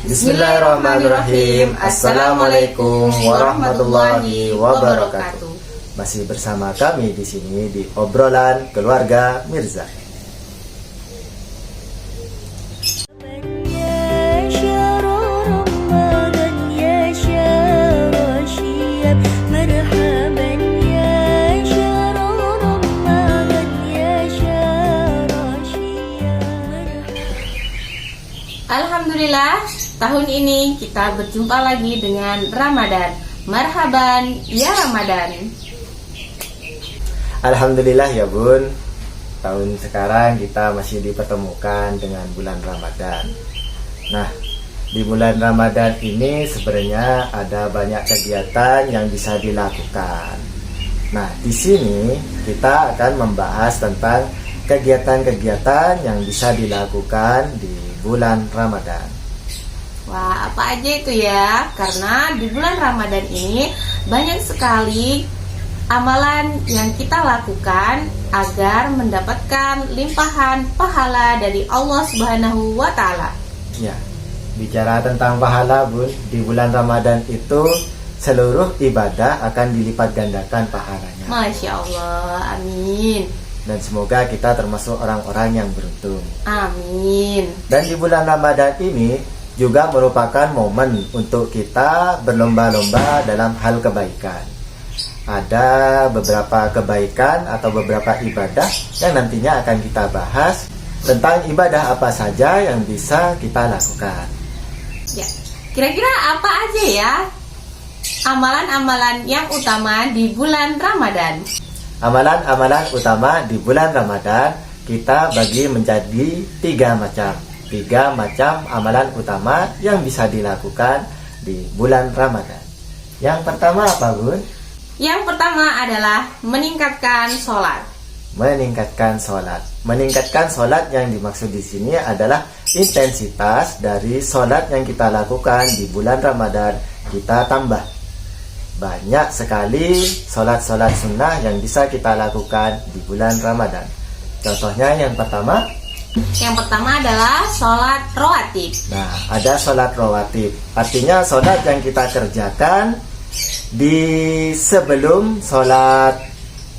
Bismillahirrahmanirrahim. Assalamualaikum warahmatullahi wabarakatuh. Masih bersama kami di sini di obrolan keluarga Mirza. Alhamdulillah, tahun ini kita berjumpa lagi dengan Ramadan. Marhaban ya Ramadan. Alhamdulillah ya Bun, tahun sekarang kita masih dipertemukan dengan bulan Ramadan. Nah, di bulan Ramadan ini sebenarnya ada banyak kegiatan yang bisa dilakukan. Nah, di sini kita akan membahas tentang kegiatan-kegiatan yang bisa dilakukan di bulan Ramadan. Wah, apa aja itu ya? Karena di bulan Ramadan ini banyak sekali amalan yang kita lakukan agar mendapatkan limpahan pahala dari Allah Subhanahu wa Ta'ala. Ya, bicara tentang pahala Bun, di bulan Ramadan itu seluruh ibadah akan dilipat gandakan pahalanya. Masya Allah, amin. Dan semoga kita termasuk orang-orang yang beruntung. Amin. Dan di bulan Ramadan ini juga merupakan momen untuk kita berlomba-lomba dalam hal kebaikan. Ada beberapa kebaikan atau beberapa ibadah yang nantinya akan kita bahas tentang ibadah apa saja yang bisa kita lakukan. Ya, kira-kira apa aja ya amalan-amalan yang utama di bulan Ramadan? Amalan-amalan utama di bulan Ramadan kita bagi menjadi tiga macam amalan utama yang bisa dilakukan di bulan Ramadan. Yang pertama apa Bun? Yang pertama adalah meningkatkan sholat. Meningkatkan sholat. Meningkatkan sholat yang dimaksud di sini adalah intensitas dari sholat yang kita lakukan di bulan Ramadan kita tambah. Banyak sekali sholat-sholat sunnah yang bisa kita lakukan di bulan Ramadan. Contohnya yang pertama? Yang pertama adalah sholat rawatib. Nah, ada sholat rawatib. Artinya sholat yang kita kerjakan di sebelum sholat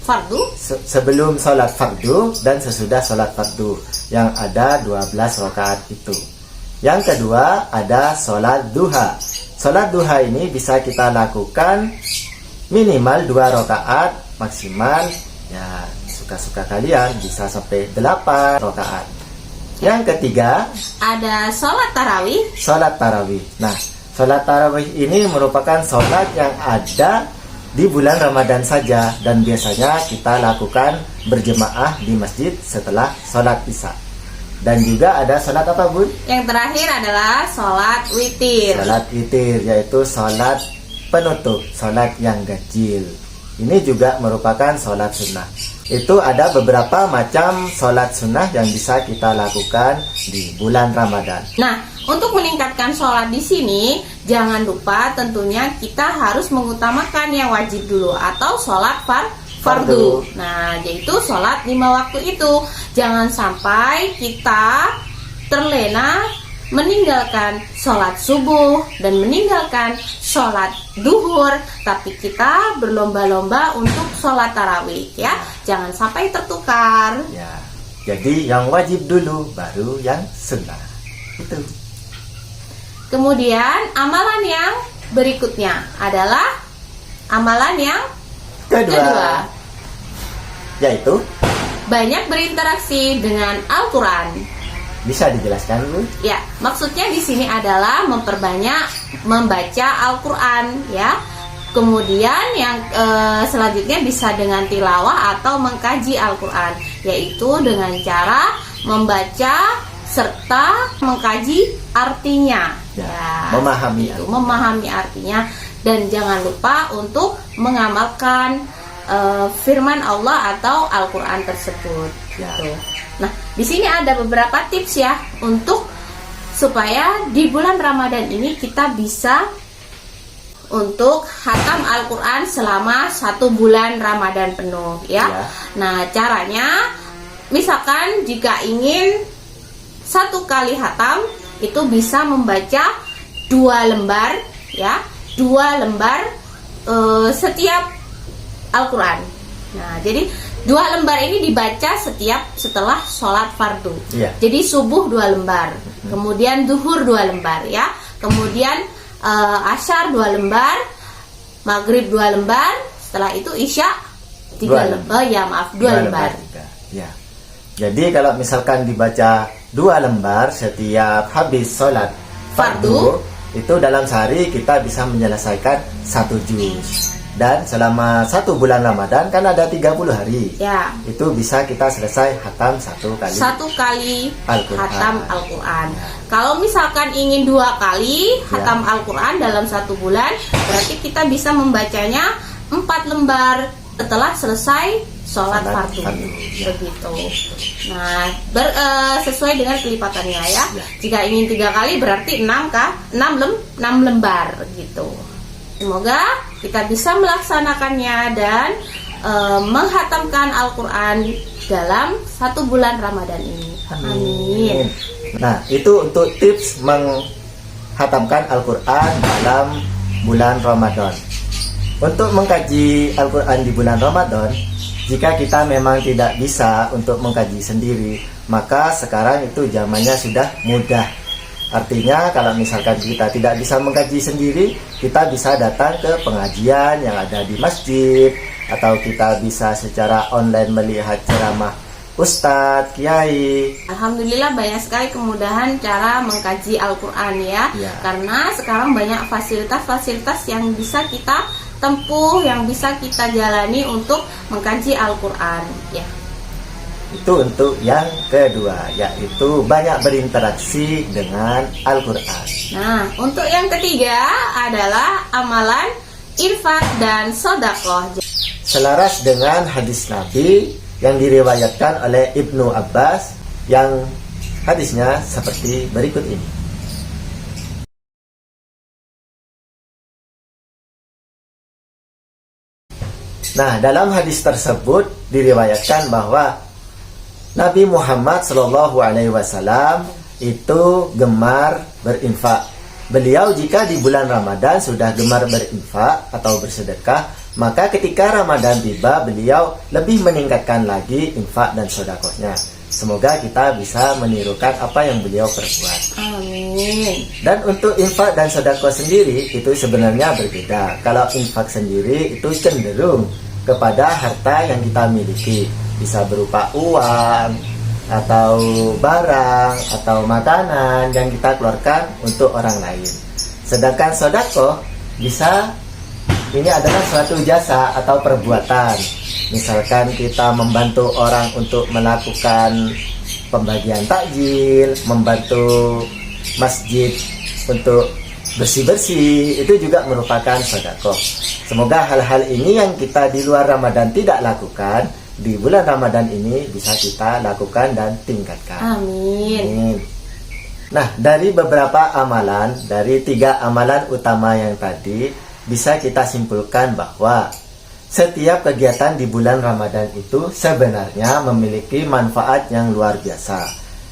fardu, sebelum sholat fardu dan sesudah sholat fardu, yang ada 12 rakaat itu. Yang kedua ada sholat duha. Sholat duha ini bisa kita lakukan minimal 2 rakaat, maksimal ya suka-suka kalian bisa sampai 8 rakaat. Yang ketiga ada sholat tarawih. Sholat tarawih. Nah, sholat tarawih ini merupakan sholat yang ada di bulan Ramadan saja dan biasanya kita lakukan berjemaah di masjid setelah sholat isya. Dan juga ada sholat apa Bun? Yang terakhir adalah sholat witir. Sholat witir yaitu sholat penutup, sholat yang ganjil. Ini juga merupakan sholat sunnah. Itu ada beberapa macam sholat sunnah yang bisa kita lakukan di bulan Ramadan. Nah, untuk meningkatkan sholat di sini, jangan lupa tentunya kita harus mengutamakan yang wajib dulu atau sholat fardu. Nah, yaitu sholat 5 waktu itu. Jangan sampai kita terlena meninggalkan sholat subuh dan meninggalkan sholat duhur, tapi kita berlomba-lomba untuk sholat tarawih ya. Jangan sampai tertukar. Ya, jadi yang wajib dulu baru yang sunnah. Itu. Kemudian amalan yang berikutnya adalah amalan yang kedua, yaitu banyak berinteraksi dengan Al-Quran. Bisa dijelaskan Bu? Ya, maksudnya di sini adalah memperbanyak membaca Al-Quran ya. Kemudian yang selanjutnya bisa dengan tilawah atau mengkaji Al-Quran, yaitu dengan cara membaca serta mengkaji artinya. Ya, memahami artinya. Dan jangan lupa untuk mengamalkan firman Allah atau Al-Quran tersebut. Ya. Gitu. Nah, di sini ada beberapa tips ya untuk supaya di bulan Ramadan ini kita bisa untuk khatam Al-Quran selama 1 bulan Ramadan penuh ya. Nah, caranya misalkan jika ingin 1 kali khatam itu bisa membaca 2 lembar ya, 2 lembar setiap Al-Quran. Nah, jadi 2 lembar ini dibaca setelah sholat fardu. Iya. Jadi subuh 2 lembar, kemudian duhur 2 lembar ya, kemudian asyar 2 lembar, maghrib 2 lembar, setelah itu isya 3 lembar. Ya maaf, 2 lembar. Ya. Jadi kalau misalkan dibaca 2 lembar setiap habis sholat fardu, itu dalam sehari kita bisa menyelesaikan 1 juz. Dan selama 1 bulan Ramadan kan ada 30 hari. Ya. Itu bisa kita selesai hatam 1 kali. 1 kali Al-Quran. hatam Al-Quran. Ya. Kalau misalkan ingin 2 kali hatam Al-Quran dalam 1 bulan, berarti kita bisa membacanya 4 lembar setelah selesai sholat fardu. Ya. Begitu. Nah, sesuai dengan kelipatannya ya. Ya. Jika ingin 3 kali berarti 6 lembar gitu. Semoga kita bisa melaksanakannya dan menghatamkan Al-Quran dalam 1 bulan Ramadan ini. Amin. Nah, itu untuk tips menghatamkan Al-Quran dalam bulan Ramadan. Untuk mengkaji Al-Quran di bulan Ramadan, jika kita memang tidak bisa untuk mengkaji sendiri, maka sekarang itu zamannya sudah mudah. Artinya kalau misalkan kita tidak bisa mengkaji sendiri, kita bisa datang ke pengajian yang ada di masjid, atau kita bisa secara online melihat ceramah ustadz, kiai. Alhamdulillah banyak sekali kemudahan cara mengkaji Al-Quran ya. Karena sekarang banyak fasilitas-fasilitas yang bisa kita tempuh, yang bisa kita jalani untuk mengkaji Al-Quran ya. Itu untuk yang kedua, yaitu banyak berinteraksi dengan Al-Quran. Nah, untuk yang ketiga adalah amalan infak dan sedekah. Selaras dengan hadis Nabi yang diriwayatkan oleh Ibnu Abbas, yang hadisnya seperti berikut ini. Nah, dalam hadis tersebut diriwayatkan bahwa Nabi Muhammad SAW itu gemar berinfak. Beliau jika di bulan Ramadan sudah gemar berinfak atau bersedekah, maka ketika Ramadan tiba beliau lebih meningkatkan lagi infak dan sedekahnya. Semoga kita bisa menirukan apa yang beliau perbuat. Amin. Dan untuk infak dan sedekah sendiri itu sebenarnya berbeda. Kalau infak sendiri itu cenderung kepada harta yang kita miliki. Bisa berupa uang, atau barang, atau makanan yang kita keluarkan untuk orang lain. Sedangkan sedekah bisa, ini adalah suatu jasa atau perbuatan. Misalkan kita membantu orang untuk melakukan pembagian takjil, membantu masjid untuk bersih-bersih, itu juga merupakan sedekah. Semoga hal-hal ini yang kita di luar Ramadan tidak lakukan, di bulan Ramadan ini bisa kita lakukan dan tingkatkan. Amin. Nah, dari beberapa amalan, dari 3 amalan utama yang tadi, bisa kita simpulkan bahwa setiap kegiatan di bulan Ramadan itu sebenarnya memiliki manfaat yang luar biasa.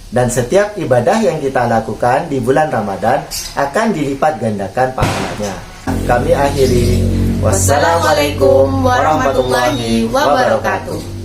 Dan setiap ibadah yang kita lakukan di bulan Ramadan akan dilipat gandakan pahalanya. Kami akhiri. Wassalamualaikum warahmatullahi wabarakatuh.